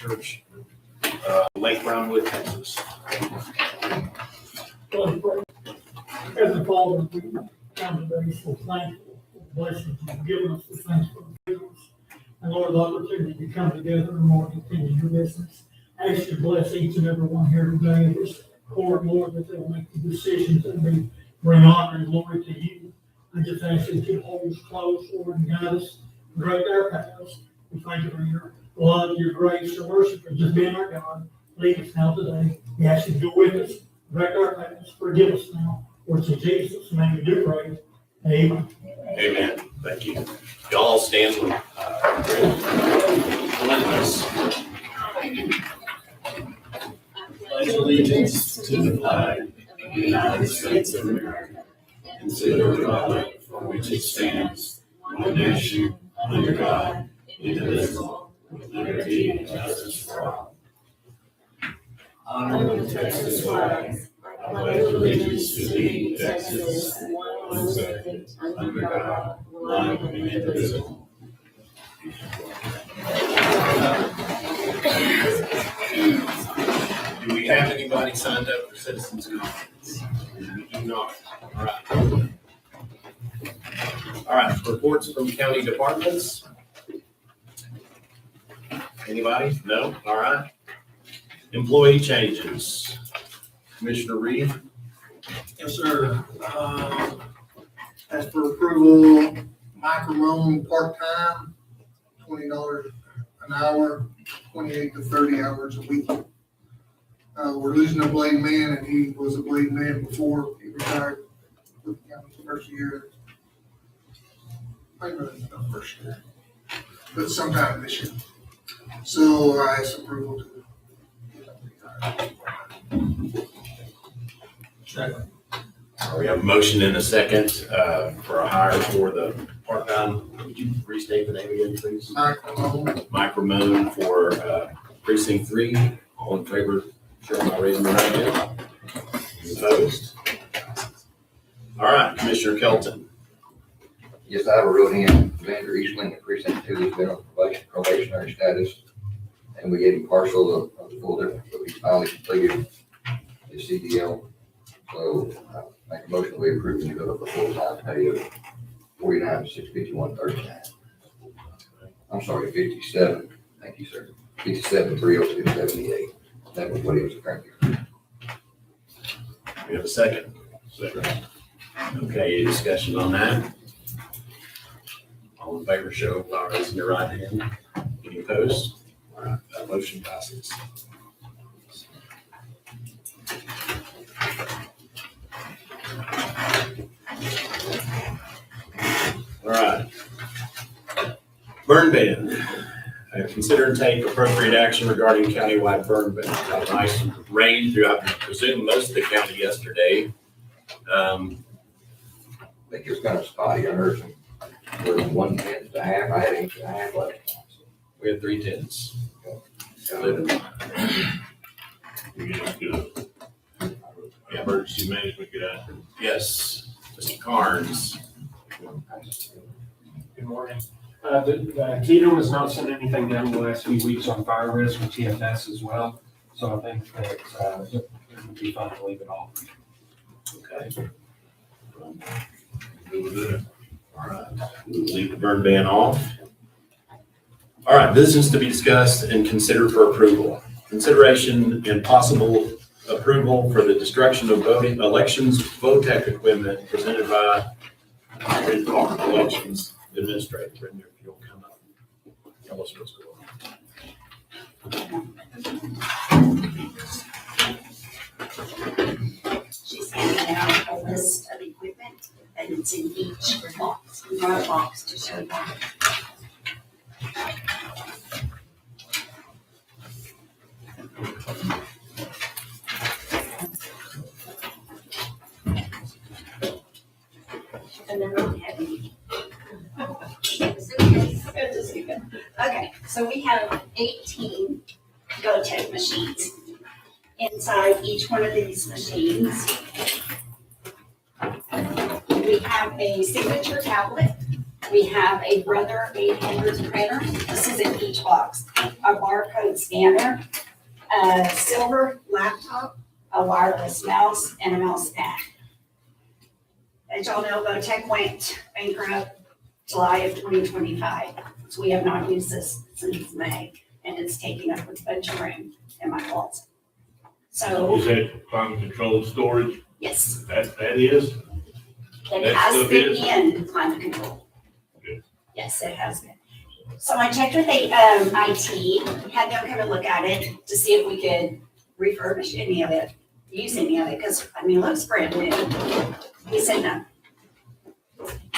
Church, Lake Brownwood, Texas. Heavenly Father, we come today so thankful for the blessings you've given us, the things for us. And Lord, the opportunity to come together and Lord, continue your business. I ask you to bless each and every one here today in this court, Lord, that they'll make the decisions that bring honor and glory to you. I just ask that you hold us close, Lord, and guide us, direct our paths. We thank you for your love, your grace, your mercy, for just being our God. Lead us now today. We ask you to go with us, direct our paths, forgive us now. For it's in Jesus' name we do pray. Amen. Amen. Thank you. Y'all stand with pledge allegiance to the flag of the United States of America and to the republic for which it stands, one nation, under God, indivisible, with liberty and justice for all. Honor the Texas flag. I pledge allegiance to thee, Texas, one second, under God, one and indivisible. Do we have anybody signed up for citizens' comments? We do not. All right. All right, reports from county departments. Anybody? No? All right. Employee changes. Commissioner Reed? Yes, sir. As for approval, Mike Ramone, part-time, $20 an hour, 28 to 30 hours a week. We're losing a blade man, and he was a blade man before he retired with the county's first year. Maybe not first year, but sometime this year. So I ask approval to get him retired. Second. We have a motion and a second for a hire for the part-time. Would you restate the name again, please? Mike Ramone. Mike Ramone for precinct 3. All in favor, show by raising your right hand. Opposed? All right, Commissioner Kelton. Yes, I have a real hand. Vander Eastling at precinct 2 has been on probationary status, and we gave him partial of the full difference, but he finally completed his CDL. So make a motion we approve and go up a full-time pay of $49,651.39. I'm sorry, 57. Thank you, sir. 57,306.78. That was what he was currently. We have a second. Second. Okay, any discussion on that? All in favor, show by raising your right hand. Any opposed? All right, that motion passes. All right. Burn ban. Consider and take appropriate action regarding countywide burn ban. Got nice rain throughout, I presume, most of the county yesterday. I think it was kind of spotty. I heard some, there was 1/10 to half. I had 1.5 left. We had 3/10. Yeah, emergency management, get out. Yes, Mr. Carnes. Good morning. The Keto has not sent anything down the last few weeks on fire risk with TFS as well. So I think that it would be fine to leave it off. Okay. All right, we'll leave the burn ban off. All right, business to be discussed and considered for approval. Consideration and possible approval for the destruction of voting elections VOTEC equipment presented by Elections Administrator. Brenda, if you'll come up, tell us what's going on. She's handing out a list of equipment, and it's in each box. We brought a box to show you. And then we have okay, so we have 18 VOTEC machines. Inside each one of these machines, we have a signature tablet We have a Brother 800 printer. This is in each box. A barcode scanner, a silver laptop, a wireless mouse, and a mouse pad. As y'all know, Votech went bankrupt July of 2025. So we have not used this since May, and it's taking up a bunch of room in my closet. So, Is that climate control storage? yes, That is? it That has stuff been is? in climate control. Good. Yes, it has been. So I checked with the, IT, had them come and look at it to see if we could refurbish any of it, use any of it, because, I mean, it looks brand new. He said no.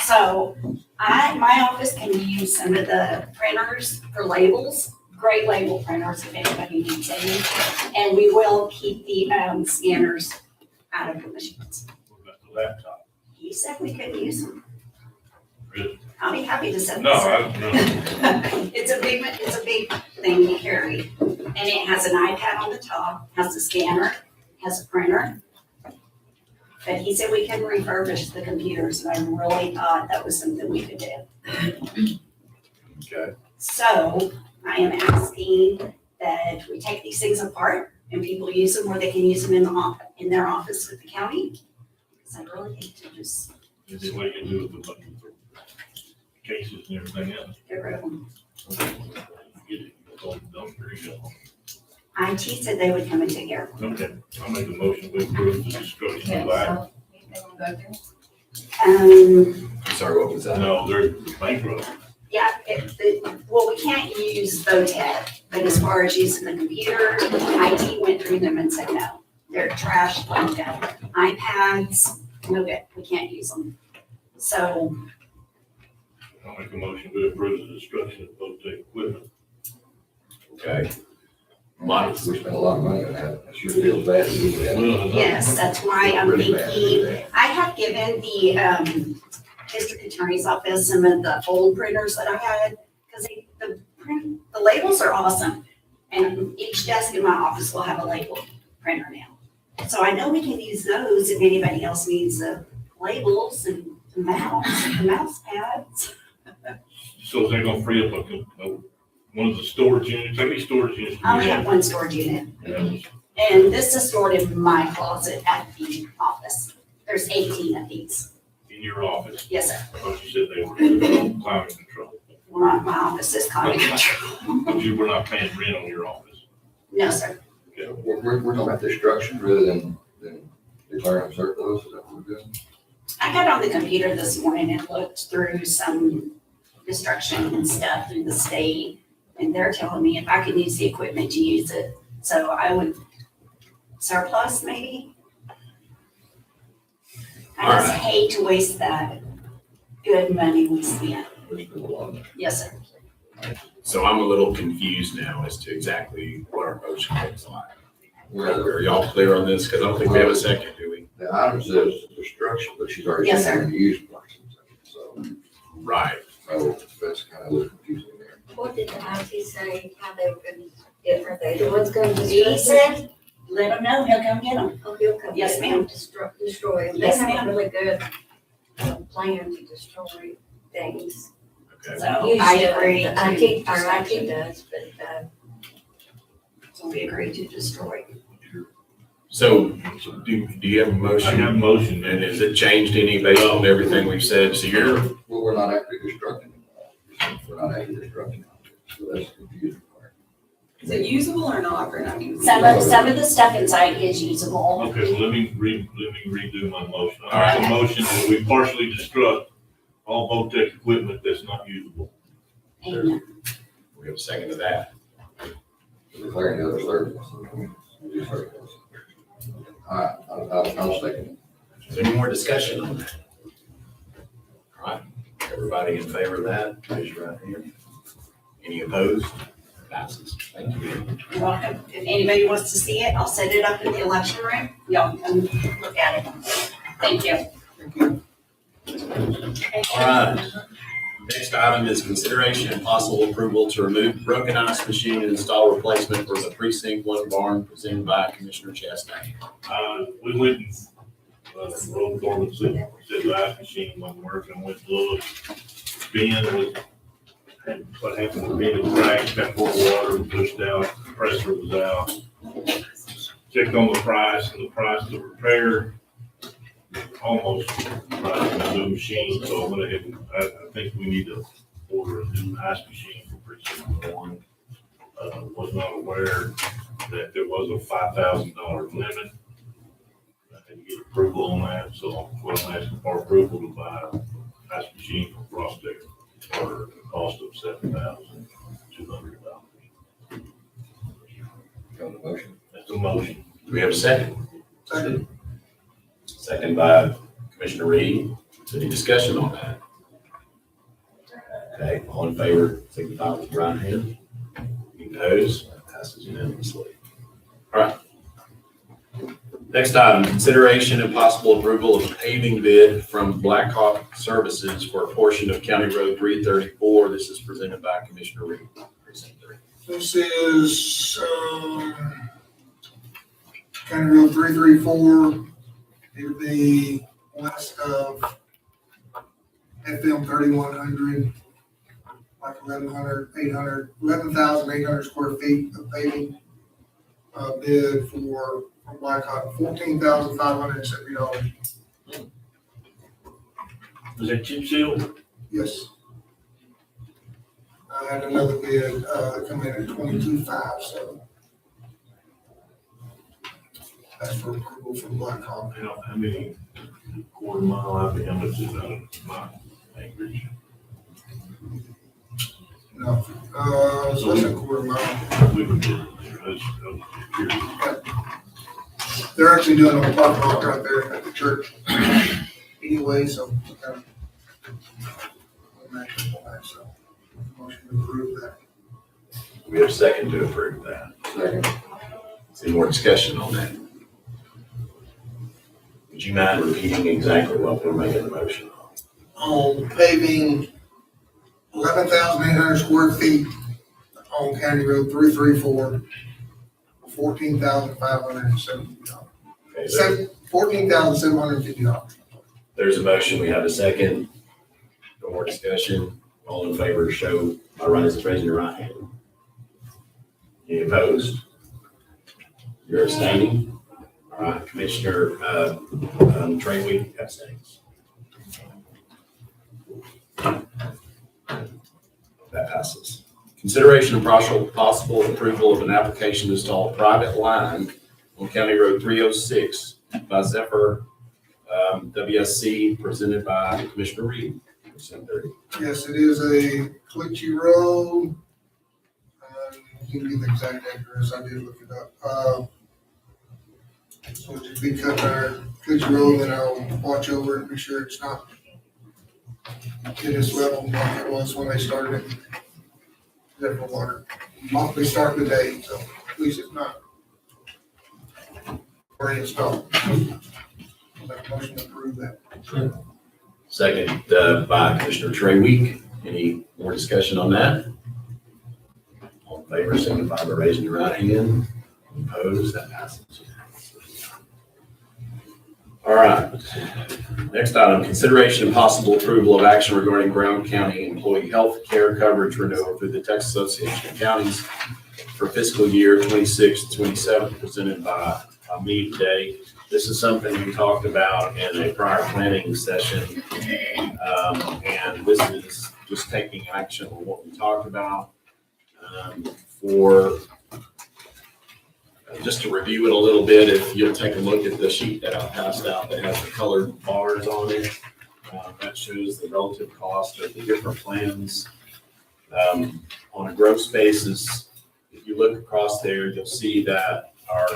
So my office can use some of the printers for labels, great label printers if anybody needs any. And we will keep the, scanners out of the machines. What about the laptop? He said we couldn't use them. Really? I'll be happy to send No, this. no. It's a big thing to carry. And it has an iPad on the top, has a scanner, has a printer. But he said we couldn't refurbish the computers, and I really thought that was something we could do. Okay. So I am asking that we take these things apart and people use them where they can use them in their office with the county. Because I really hate to just And then what do you do with the bucket for cases and everything else? get rid of them. Get it, go to the dumpster, you know. IT said they would come and take care of them. Okay, I'll make a motion to approve the destruction of that. Sorry, what was that? No, they're bankrupt. Yeah, well, we can't use Votech, but as far as using the computer, IT went through them and said no. They're trash, no good. iPads, no good, we can't use them. So, I'll make a motion to approve the destruction of both the equipment. Okay. We spent a lot of money on that. I sure feels bad to do that. yes, that's why I'm Really bad to do thinking, that. I have given the, district attorney's office some of the old printers that I had, because the labels are awesome. And each desk in my office will have a label printer now. So I know we can use those if anybody else needs the labels and the mouse pads. So is that gonna free up one of the storage units? How many storage units do I only we have have? one storage unit, Yeah. and this is stored in my closet at the office. There's 18 of these. In your office? Yes, sir. I thought you said they were climate control. Well, my office is climate control. But you were not paying rent on your office. No, sir. We're talking about destruction rather than declaring surplus, is that what we're doing? I got on the computer this morning and looked through some destruction and stuff through the state, and they're telling me if I can use the equipment to use it. So I would surplus maybe. I just hate to waste that good money we spent. We spent a lot of money. Yes, sir. So I'm a little confused now as to exactly what our motion looks like. Are y'all clear on this? Because I don't think we have a second, do we? The item says destruction, but she's already Yes, saying use portions. So, Right. that's kind of a little confusing there. What did the IT say, how they were gonna, are they the ones gonna He destroy? said, let him know, he'll come get them. Oh, he'll come. Yes, get ma'am. them, Destroy them. They Yes, have ma'am. a really good plan to destroy things. Okay. So I agree. The to IT, our destruction. IT does, but, So we agree to destroy. So do you have a I motion? have a motion. And has it changed any based on everything we've said? So you're, Well, we're not actually destructing them. We're not actually destructing them. So that's the confusing part. Is it usable or not? We're not using. Some of the stuff inside is usable. Okay, well, let me redo my motion. I make a motion that we partially destruct all Votech equipment that's not usable. And we have a second to that. Declaring the other surplus. Do surplus. All right, I'll second Is there any more discussion on that? All right, everybody in favor of that, raise your right hand. Any opposed? Passes. Thank you. you're welcome. If anybody wants to see it, I'll set it up in the election room. Y'all can look at it. Thank you. All right. Next item is consideration and possible approval to remove broken ice machine and install replacement for the precinct 1 barn presented by Commissioner Chastain. We went and, road foreman said the ice machine wasn't working, went to look. Ben was, what happened with Ben, it crashed, got full of water, pushed out, compressor was out. Checked on the price, and the price of repair almost right in the new machine, so I went ahead and, I think we need to order a new ice machine for precinct one. Was not aware that there was a $5,000 limit. I had to get approval on that, so I'm asking for approval to buy an ice machine from Frostec for a cost of $7,200. Got a motion? That's a motion. Do we have a second? Second. Second by Commissioner Reed. Any discussion on that? Okay, all in favor, signify with the right hand. Any opposed? That passes unanimously. All right. Next item, consideration and possible approval of paving bid from Blackhawk Services for a portion of County Road 334. This is presented by Commissioner Reed. Precinct 3. This is, County Road 334. It'll be west of FM 3100, like 11,800 square feet of paving. Bid from Blackhawk, $14,570. Was that chip seal? Yes. I had another bid, come in at 22,500, so. That's for approval from Blackhawk. You know, how many quarter mile out there, how much is out of my acreage? No, it's less than a quarter mile. We were doing there, I was curious. They're actually doing a parking lot right there at the church anyway, so. So, motion to approve that. We have a second to approve that. Second. Any more discussion on that? Would you mind repeating exactly what we're making the motion on? On paving 11,800 square feet on County Road 334, $14,570. Okay, so $14,750. there's a motion, we have a second. No more discussion. All in favor, show by raising your right hand. Any opposed? You're abstaining? All right, Commissioner, Trey Weed abstains. That passes. Consideration and possible approval of an application to install a private line on County Road 306 by Zephyr WSC, presented by Commissioner Reed. Yes, it is a glitchy road. You can get the exact address, I did look it up. So it'll just be cut there, glitchy road, and I'll watch over it, make sure it's not in this level like it was when they started it. Zephyr Water. Monthly start today, so at least it's not already installed. Make a motion to approve that. Second by Commissioner Trey Week. Any more discussion on that? All in favor, signify by raising your right hand. Opposed, that passes. All right. Next item, consideration and possible approval of action regarding Brown County employee health care coverage renewal through the Texas Association of Counties for fiscal year 26-27, presented by me today. This is something we talked about in a prior planning session. And this is just taking action on what we talked about. Just to review it a little bit, if you'll take a look at the sheet that I passed out that has the colored bars on it, that shows the relative cost of the different plans. On a gross basis, if you look across there, you'll see that our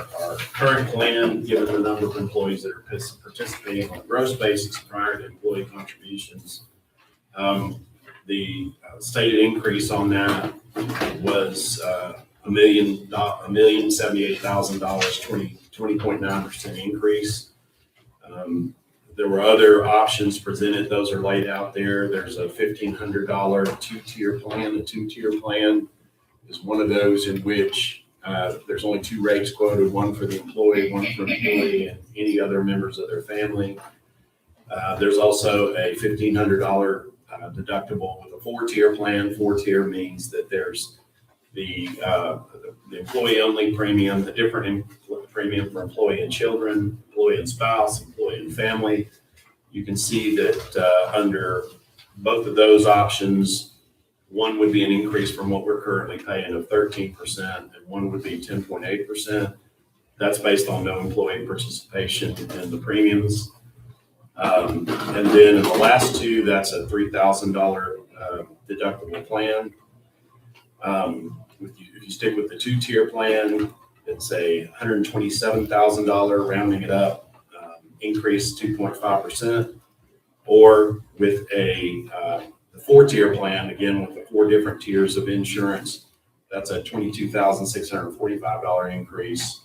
current plan, given the number of employees that are participating on a gross basis prior to employee contributions, the stated increase on that was $1,078,000, 20.9% increase. There were other options presented. Those are laid out there. There's a $1,500 two-tier plan. The two-tier plan is one of those in which there's only two rates quoted, one for the employee, one for employee and any other members of their family. There's also a $1,500 deductible with a four-tier plan. Four-tier means that there's the employee-only premium, the different premium for employee and children, employee and spouse, employee and family. You can see that under both of those options, one would be an increase from what we're currently paying of 13%, and one would be 10.8%. That's based on no employee participation in the premiums. And then in the last two, that's a $3,000 deductible plan. If you stick with the two-tier plan, it's a $127,000, rounding it up, increase 2.5%. Or with the four-tier plan, again, with the four different tiers of insurance, that's a $22,645 increase,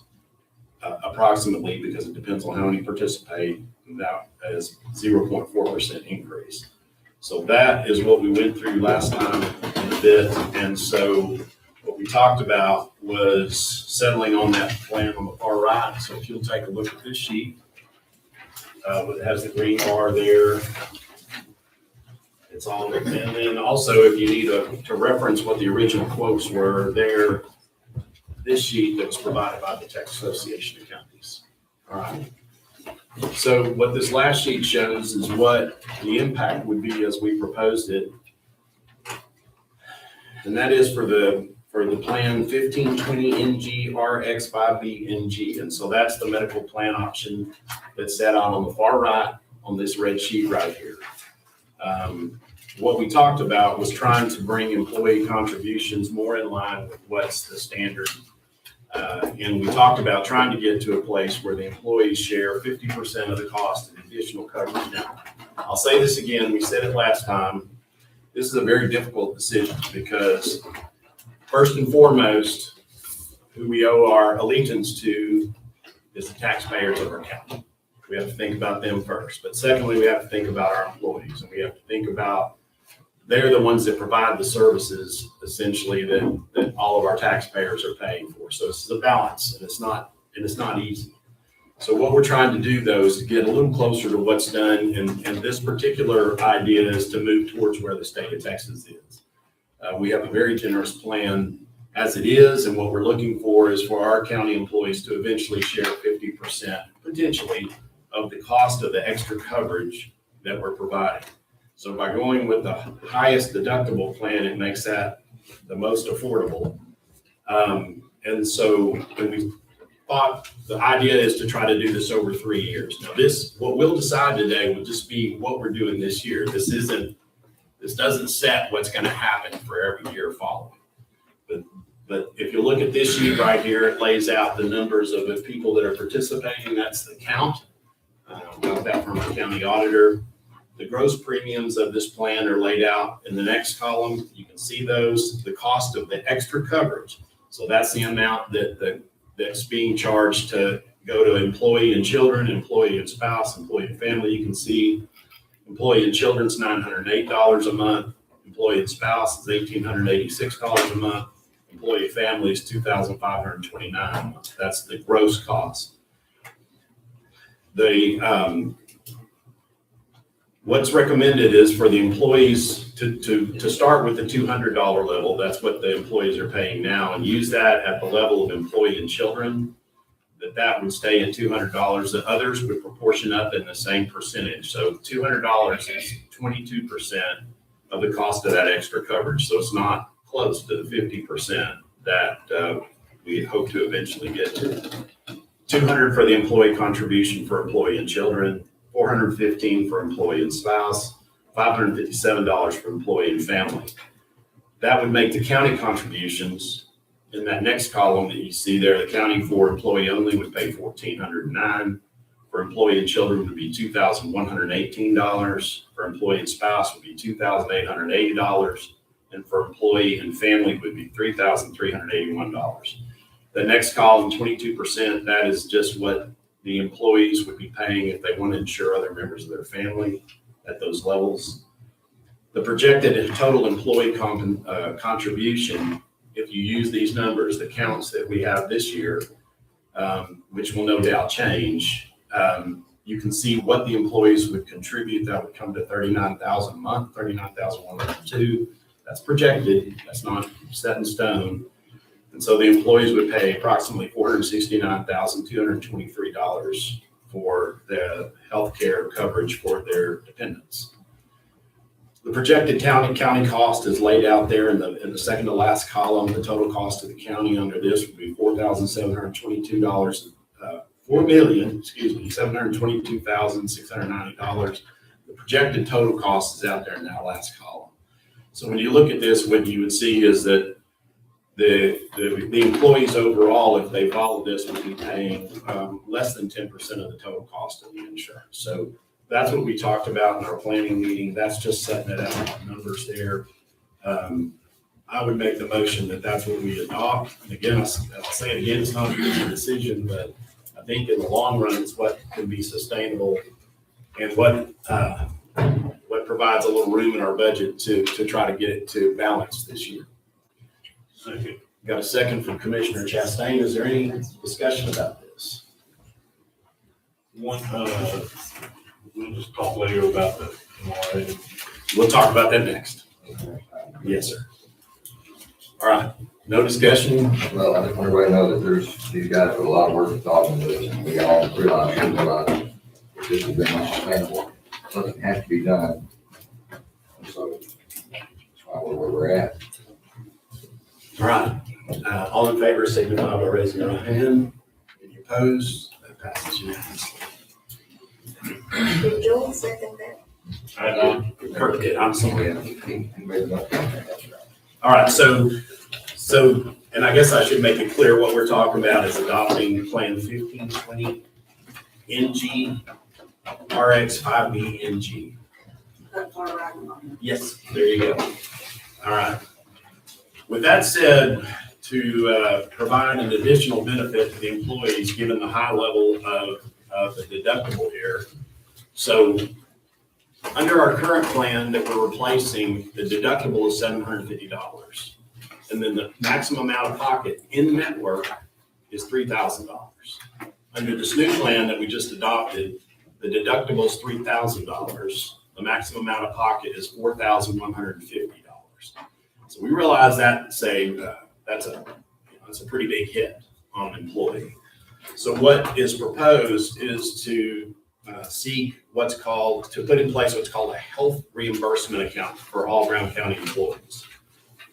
approximately, because it depends on how many participate. That is 0.4% increase. So that is what we went through last time in a bit. And so what we talked about was settling on that plan on the far right. So if you'll take a look at this sheet, it has the green bar there. It's on, and then also if you need to reference what the original quotes were there, this sheet that was provided by the Texas Association of Counties. All right. So what this last sheet shows is what the impact would be as we proposed it. And that is for the plan 1520 NG RX5B NG. And so that's the medical plan option that's set out on the far right on this red sheet right here. What we talked about was trying to bring employee contributions more in line with what's the standard. And we talked about trying to get to a place where the employees share 50% of the cost of additional coverage. Now, I'll say this again, we said it last time. This is a very difficult decision because first and foremost, who we owe our allegiance to is the taxpayers of our county. We have to think about them first. But secondly, we have to think about our employees, and we have to think about they're the ones that provide the services essentially that all of our taxpayers are paying for. So this is a balance, and it's not easy. So what we're trying to do though is to get a little closer to what's done, and this particular idea is to move towards where the state of Texas is. We have a very generous plan as it is, and what we're looking for is for our county employees to eventually share 50% potentially of the cost of the extra coverage that we're providing. So by going with the highest deductible plan, it makes that the most affordable. And so when we thought the idea is to try to do this over 3 years. Now what we'll decide today will just be what we're doing this year. This doesn't set what's going to happen for every year following. But if you look at this sheet right here, it lays out the numbers of the people that are participating. That's the count. Got that from our county auditor. The gross premiums of this plan are laid out in the next column. You can see those, the cost of the extra coverage. So that's the amount that's being charged to go to employee and children, employee and spouse, employee and family. You can see employee and children's $908 a month. Employee and spouse is $1,886 a month. Employee family is $2,529 a month. That's the gross cost. What's recommended is for the employees to start with the $200 level. That's what the employees are paying now, and use that at the level of employee and children. That would stay at $200. The others would proportion up in the same percentage. So $200 is 22% of the cost of that extra coverage. So it's not close to the 50% that we hope to eventually get to. $200 for the employee contribution for employee and children, $415 for employee and spouse, $557 for employee and family. That would make the county contributions in that next column that you see there. The county for employee only would pay $1,409. For employee and children would be $2,118. For employee and spouse would be $2,880. And for employee and family would be $3,381. The next column, 22%, that is just what the employees would be paying if they want to insure other members of their family at those levels. The projected total employee contribution, if you use these numbers, the counts that we have this year, which will no doubt change, you can see what the employees would contribute. That would come to $39,000 a month, $39,102. That's projected. That's not set in stone. And so the employees would pay approximately $469,223 for the healthcare coverage for their dependents. The projected county cost is laid out there in the second to last column. The total cost of the county under this would be $4,722, $722,690. The projected total cost is out there in that last column. So when you look at this, what you would see is that the employees overall, if they followed this, would be paying less than 10% of the total cost of the insurance. So that's what we talked about in our planning meeting. That's just setting it out, numbers there. I would make the motion that that's what we adopt. And again, I'll say it again, it's not an easy decision, but I think in the long run, it's what can be sustainable and what provides a little room in our budget to try to get it to balance this year. Second. Got a second from Commissioner Chastain. Is there any discussion about this? We'll just talk later about the MRA. We'll talk about that next. Yes, sir. All right, no discussion. Well, I just want everybody to know that these guys put a lot of work and thought into this, and we all realize that this has been unsustainable. Something has to be done. And so that's why we're where we're at. All right, all in favor, signify by raising your hand. Any opposed? That passes unanimously. Did Joel second that? Kirk did, I'm sorry. He made enough contact. All right, so, and I guess I should make it clear what we're talking about is adopting Plan 1520 NG RX 5B NG. That far right along. Yes, there you go. All right. With that said, to provide an additional benefit to the employees, given the high level of the deductible here. So under our current plan that we're replacing, the deductible is $750. And then the maximum out of pocket in network is $3,000. Under this new plan that we just adopted, the deductible is $3,000. The maximum out of pocket is $4,150. So we realize that's a pretty big hit on an employee. So what is proposed is to put in place what's called a health reimbursement account for all Brown County employees.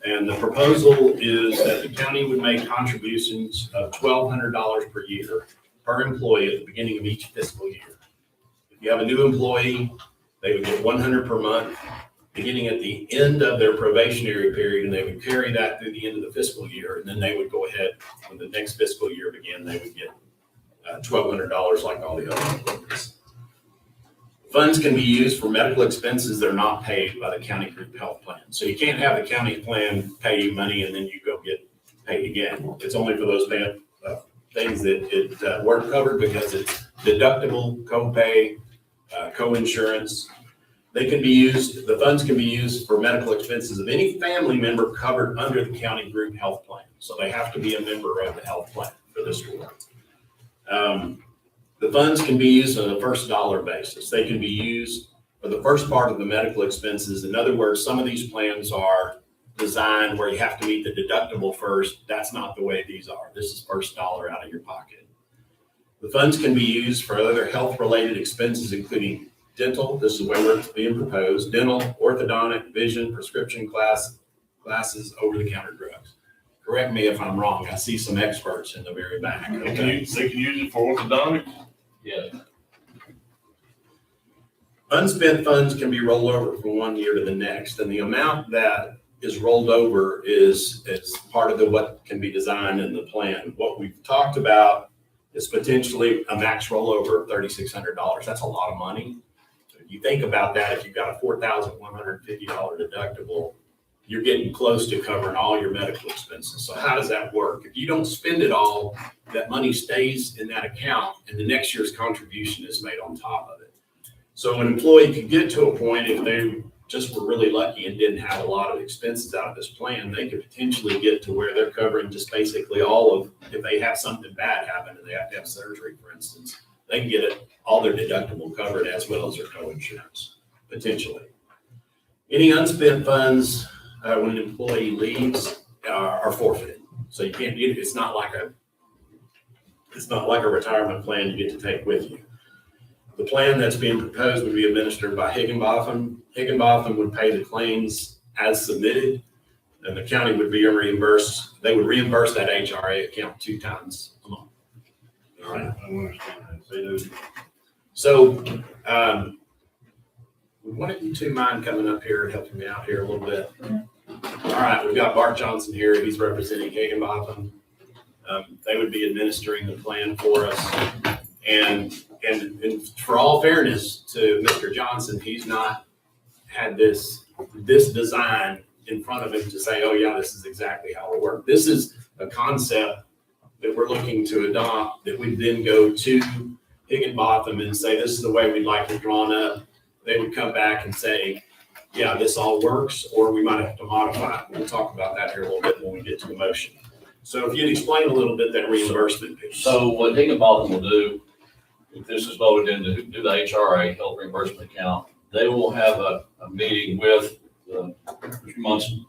And the proposal is that the county would make contributions of $1,200 per year per employee at the beginning of each fiscal year. If you have a new employee, they would get $100 per month beginning at the end of their probationary period, and they would carry that through the end of the fiscal year. And then they would go ahead, when the next fiscal year began, they would get $1,200 like all the other employees. Funds can be used for medical expenses that are not paid by the county group health plan. So you can't have the county plan pay you money and then you go get paid again. It's only for those things that weren't covered because it's deductible, co-pay, co-insurance. They can be used, the funds can be used for medical expenses of any family member covered under the county group health plan. So they have to be a member of the health plan for this to work. The funds can be used on a first dollar basis. They can be used for the first part of the medical expenses. In other words, some of these plans are designed where you have to meet the deductible first. That's not the way these are. This is first dollar out of your pocket. The funds can be used for other health-related expenses, including dental, this is the way it's being proposed, dental, orthodontic, vision, prescription glasses, over-the-counter drugs. Correct me if I'm wrong. I see some experts in the very back. They can use it for orthodontics? Yeah. Unspent funds can be rolled over from one year to the next, and the amount that is rolled over is part of what can be designed in the plan. What we've talked about is potentially a max rollover of $3,600. That's a lot of money. So if you think about that, if you've got a $4,150 deductible, you're getting close to covering all your medical expenses. So how does that work? If you don't spend it all, that money stays in that account and the next year's contribution is made on top of it. So an employee could get to a point, if they just were really lucky and didn't have a lot of expenses out of this plan, they could potentially get to where they're covering just basically all of, if they have something bad happen and they have to have surgery, for instance, they can get it, all their deductible covered as well as their co-insurance, potentially. Any unspent funds, when an employee leaves, are forfeited. So you can't, it's not like a retirement plan you get to take with you. The plan that's being proposed would be administered by Higginbotham. Higginbotham would pay the claims as submitted, and the county would be reimbursed. They would reimburse that HRA account 2 times a month. All right. I understand that. They do. So, would one of you two mind coming up here and helping me out here a little bit? All right, we've got Bart Johnson here. He's representing Higginbotham. They would be administering the plan for us. And for all fairness to Mr. Johnson, he's not had this design in front of him to say, oh yeah, this is exactly how it works. This is a concept that we're looking to adopt that we then go to Higginbotham and say, this is the way we'd like it drawn up. They would come back and say, yeah, this all works, or we might have to modify it. We'll talk about that here a little bit when we get to the motion. So if you'd explain a little bit that reimbursement piece. So what Higginbotham will do, if this is voted in to do the HRA, health reimbursement account, they will have a meeting with Mr. Munson,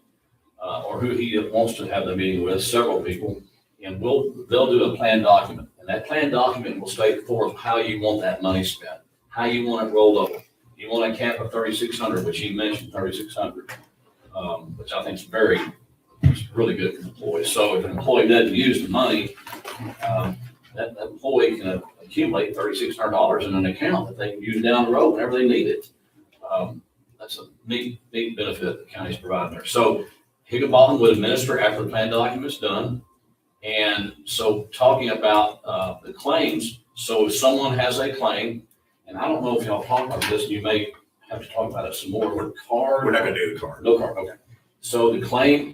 or who he wants to have the meeting with, several people, and they'll do a plan document. And that plan document will state forth how you want that money spent, how you want it rolled over. You want a cap of 3,600, which he mentioned, 3,600, which I think is it's really good for employees. So if an employee doesn't use the money, that employee can accumulate $3,600 in an account that they can use down the road whenever they need it. That's a neat benefit the county's providing there. So Higginbotham would administer after the plan document's done. And so talking about the claims, so if someone has a claim, and I don't know if y'all talk about this, you may have to talk about it some more with card. We're not gonna do the card. No card, okay. So the claim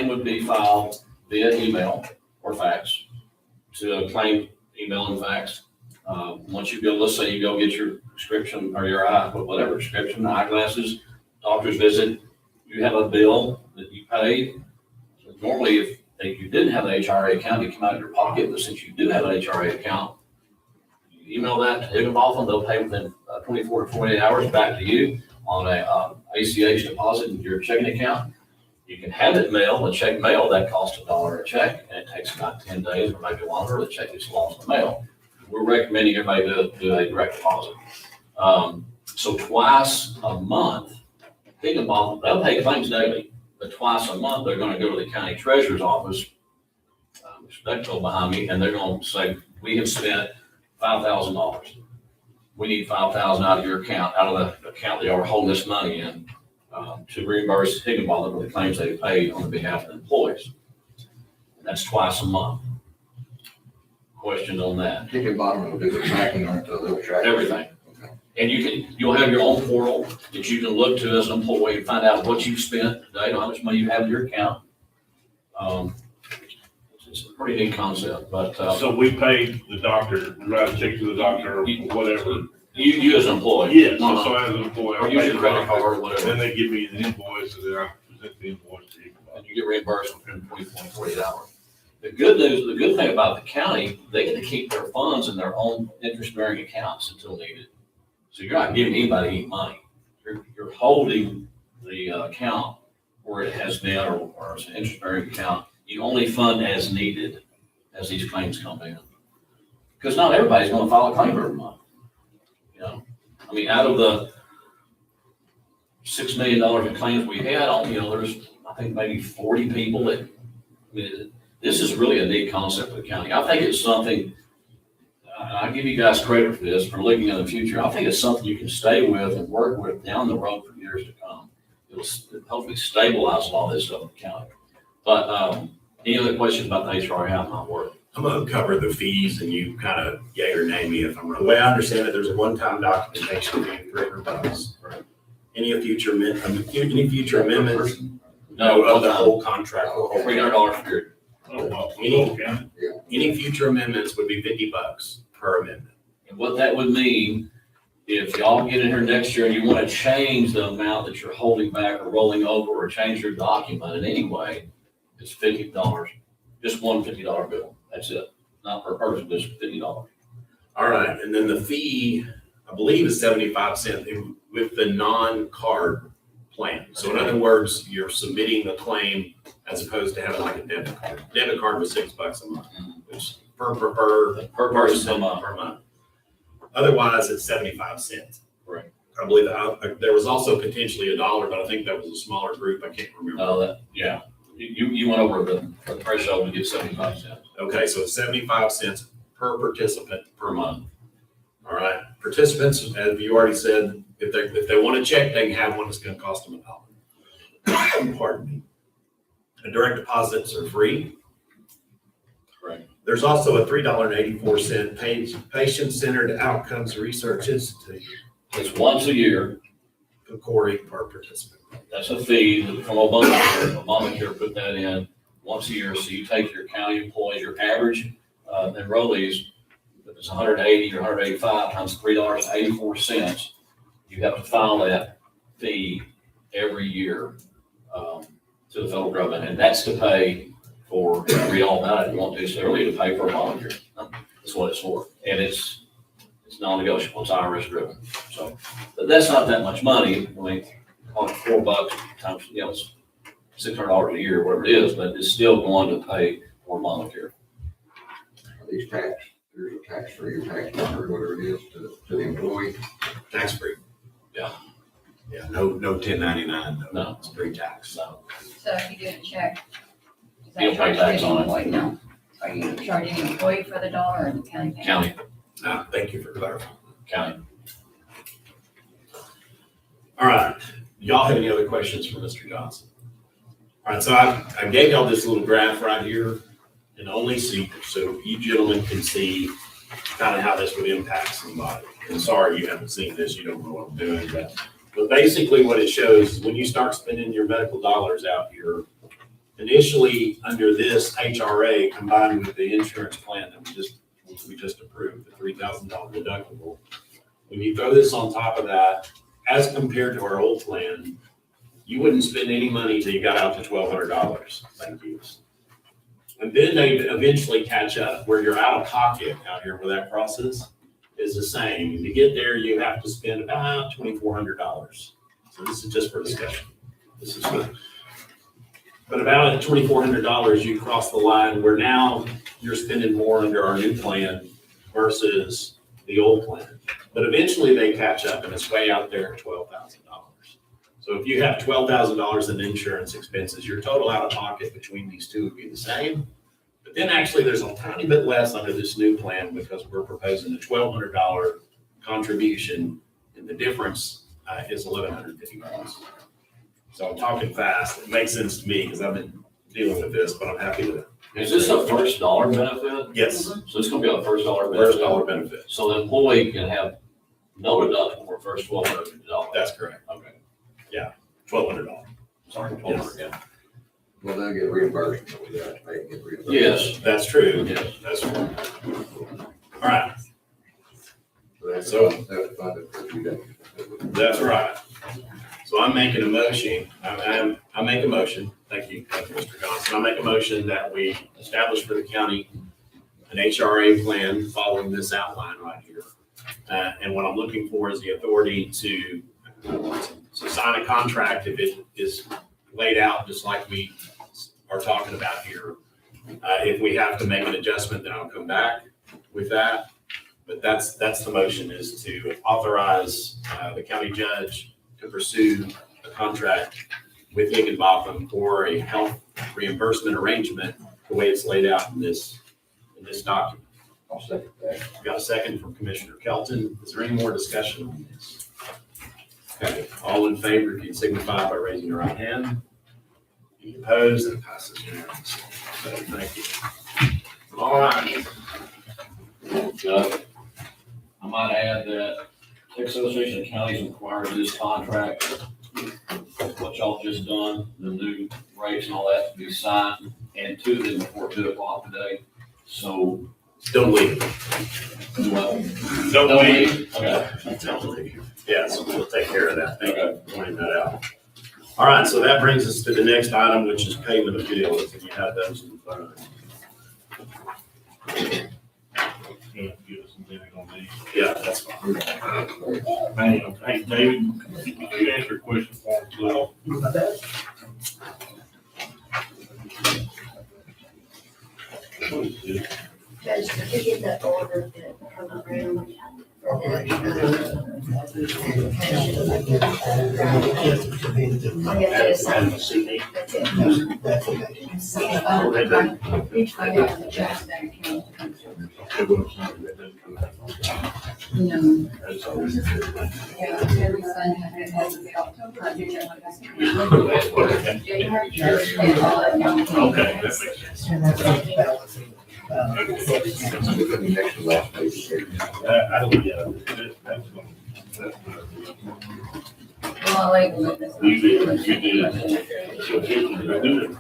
would be filed via email or fax to a claim email and fax. Once you go, let's say you go get your prescription or your whatever prescription, eyeglasses, doctor's visit, you have a bill that you paid. Normally, if you didn't have an HRA account, you come out of your pocket, but since you do have an HRA account, you email that to Higginbotham, they'll pay within 24 to 48 hours back to you on a ACH deposit in your checking account. You can have it mailed, a check mail, that costs $1 a check, and it takes about 10 days or maybe longer, the check is lost in the mail. We're recommending everybody do a direct deposit. So twice a month, Higginbotham, they'll pay claims daily, but twice a month, they're gonna go to the county treasurer's office, which that's behind me, and they're gonna say, we have spent $5,000. We need $5,000 out of your account, out of the account they are holding this money in, to reimburse Higginbotham for the claims they paid on behalf of the employees. And that's twice a month. Questions on that? Higginbotham will do the tracking on it, they'll track Everything. And you'll have your own portal that you can look to as an employee and find out what you've spent today, how much money you have in your account. It's a pretty neat concept, but, So we paid the doctor, write a check to the doctor or whatever. you as an employee. Yes, so as an employee. Or I use pay your the credit doctor, card or whatever. Then they give me the invoice, and then I present the invoice to you. And you get reimbursed within 24 to 48 hours. The good thing about the county, they get to keep their funds in their own interest-bearing accounts until needed. So you're not giving anybody any money. You're holding the account where it has been, or it's an interest-bearing account. You only fund as needed as these claims come in. Because not everybody's gonna file a claim every month. You know, I mean, out of the $6 million in claims we had on, there's, I think maybe 40 people that, this is really a neat concept for the county. I think it's something, I give you guys credit for this, for looking in the future. I think it's something you can stay with and work with down the road for years to come. It'll hopefully stabilize a lot of this stuff in the county. But any other questions about the HRA, how it might work? I'm gonna cover the fees and you kind of yay or nay me if I'm wrong. The way I understand it, there's a one-time documentation fee of $300. Any future amendments? No, Of the whole contract. $300 for your, Oh, well, Any- okay. Any future amendments would be $50 per amendment. and what that would mean, if y'all get in here next year and you want to change the amount that you're holding back or rolling over or change your document in any way, it's $50. Just one $50 bill. That's it. Not per person, just $50. All right, and then the fee, I believe, is 75 cents with the non-card plan. So in other words, you're submitting a claim as opposed to having like a debit card. Debit card was $6 a month, which per person per month. Otherwise, it's 75 cents. Right. I believe there was also potentially $1, but I think that was a smaller group. I can't remember. Oh, yeah. You went over the threshold to get 75 cents. Okay, so it's 75 cents per participant per month. All right, participants, as you already said, if they want a check, they can have one. It's gonna cost them $1. Pardon me. And direct deposits are free. Right. There's also a $3.84 patient-centered outcomes research institute, It's once a year. Corey, per participant. That's a fee from Obamacare. Obamacare put that in once a year. So you take your county employees, your average enrollees, if it's 180 or 185 times $3.84, you have to file that fee every year to the federal government. And that's to pay for, read all about it, you want to necessarily to pay for Obamacare. That's what it's for. And it's non-negotiable. It's IRS driven. So but that's not that much money. I mean, on $4 times, it's $600 a year, whatever it is, but it's still going to pay for Obamacare. Are these there's a tax-free or tax number, whatever it is, to the employee? Tax-free. Yeah. Yeah, no 1099, No. it's pre-tax. So So if you get a check, is that You'll pay charged tax to on the it. employee? No. Are you charging the employee for the dollar or the county? county, Thank you for clarifying. county. All right, y'all have any other questions for Mr. Johnson? All right, so I gave y'all this little graph right here, and only so you gentlemen can see kind of how this would impact somebody. And sorry you haven't seen this, you don't know what I'm doing, but basically what it shows is when you start spending your medical dollars out here, initially under this HRA combined with the insurance plan that we just approved, the $3,000 deductible, when you throw this on top of that, as compared to our old plan, you wouldn't spend any money till you got out to $1,200. Thank you. And then they eventually catch up where you're out of pocket out here where that process is the same. And to get there, you have to spend about $2,400. So this is just for discussion. This is good. But about at $2,400, you cross the line where now you're spending more under our new plan versus the old plan. But eventually they catch up and it's way out there at $12,000. So if you have $12,000 in insurance expenses, your total out of pocket between these two would be the same. But then actually there's a tiny bit less under this new plan because we're proposing a $1,200 contribution and the difference is $1,150. So I'm talking fast. It makes sense to me because I've been dealing with this, but I'm happy to. Is this a first dollar benefit? Yes, So it's gonna be a first dollar benefit? first dollar benefit. So the employee can have no deductible for first $1,250. That's correct. Okay, $1,200. sorry, 1,200, yeah. Well, they'll get reimbursed, but we have to pay to get reimbursed. Yes, That's true. yes. That's true. All right, That's funded for 2 days. that's right. So I'm making a motion. I make a motion. Thank you, Mr. Johnson. I make a motion that we establish for the county an HRA plan following this outline right here. And what I'm looking for is the authority to sign a contract if it is laid out just like we are talking about here. If we have to make an adjustment, then I'll come back with that. But that's the motion, is to authorize the county judge to pursue a contract with Higginbotham for a health reimbursement arrangement the way it's laid out in this document. I'll second that. Got a second from Commissioner Kelton. Is there any more discussion on this? Okay, all in favor, can signify by raising your right hand. Any opposed? It passes unanimously. So, thank you. All right. I might add that Texas Association of Counties requires this contract, what y'all just done, the new rates and all that to be signed and to them before 2:00 today. So, Don't leave. well, Don't leave. Okay. Don't leave. Yes, we'll take care of that. Thank you Okay. for pointing that out. All right, so that brings us to the next item, which is payment of bills, and you have those in front of you. minute on these. Yeah, that's fine. Hey, David, could you answer a question for him, please? What is this? Judge, did you get that order that from the room? I got this. That's it. Each one has a check that account. No. Yeah, every fund has a bill. I do check my bank. January, and all that account. Okay, that makes sense. Next to last page. I don't, yeah, that's gonna. Well, I like this. You did. So, I do it.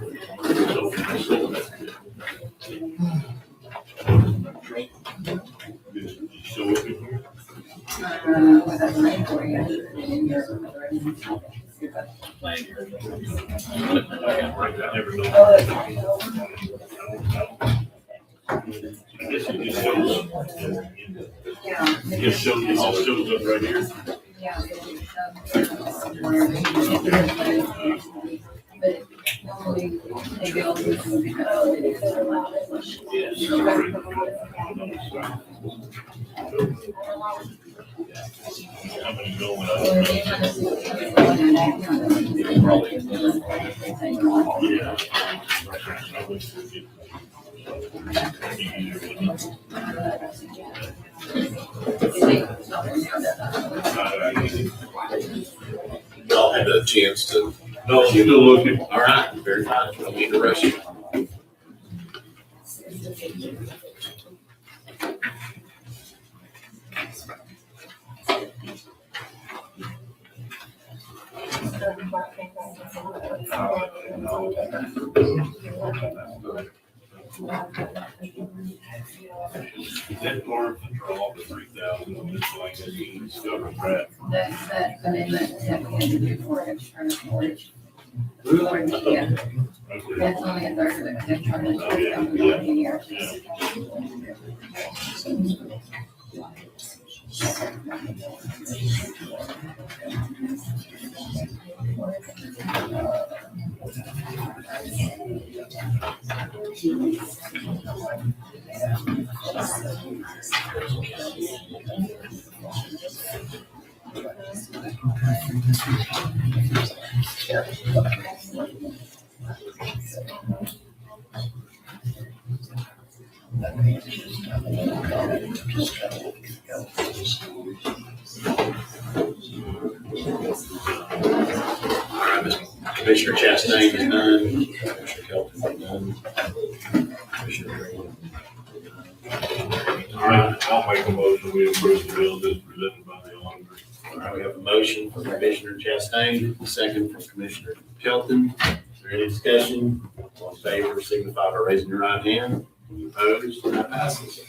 So, if you- Was that right for you? I never know. I guess it just shows. Yeah. It just shows, it all shows up right here. Yeah. But normally, they go to How many going up? Y'all had a chance to, No, still looking. all right, very fine, don't need to rush you. Is that part of the draw, the 3,000 on this line that you discovered, Brad? That's that amendment that we had to do for external storage. Yeah, Okay. that's only a third of it, they're trying to. Oh, yeah, Here. All right, Commissioner Chastain is done, Commissioner Kelton is done. Commissioner Green. All right, I'll make a motion, we approve the bill as presented by the auditor. All right, we have a motion from Commissioner Chastain, a second from Commissioner Kelton. Is there any discussion? All in favor, signify by raising your right hand. Any opposed? That passes.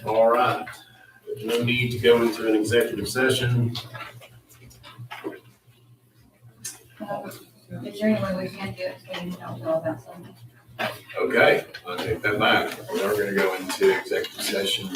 All right, there's no need to go into an executive session. Is there any way we can do it, so you don't know about something? Okay, I'll take that back. We are gonna go into executive session.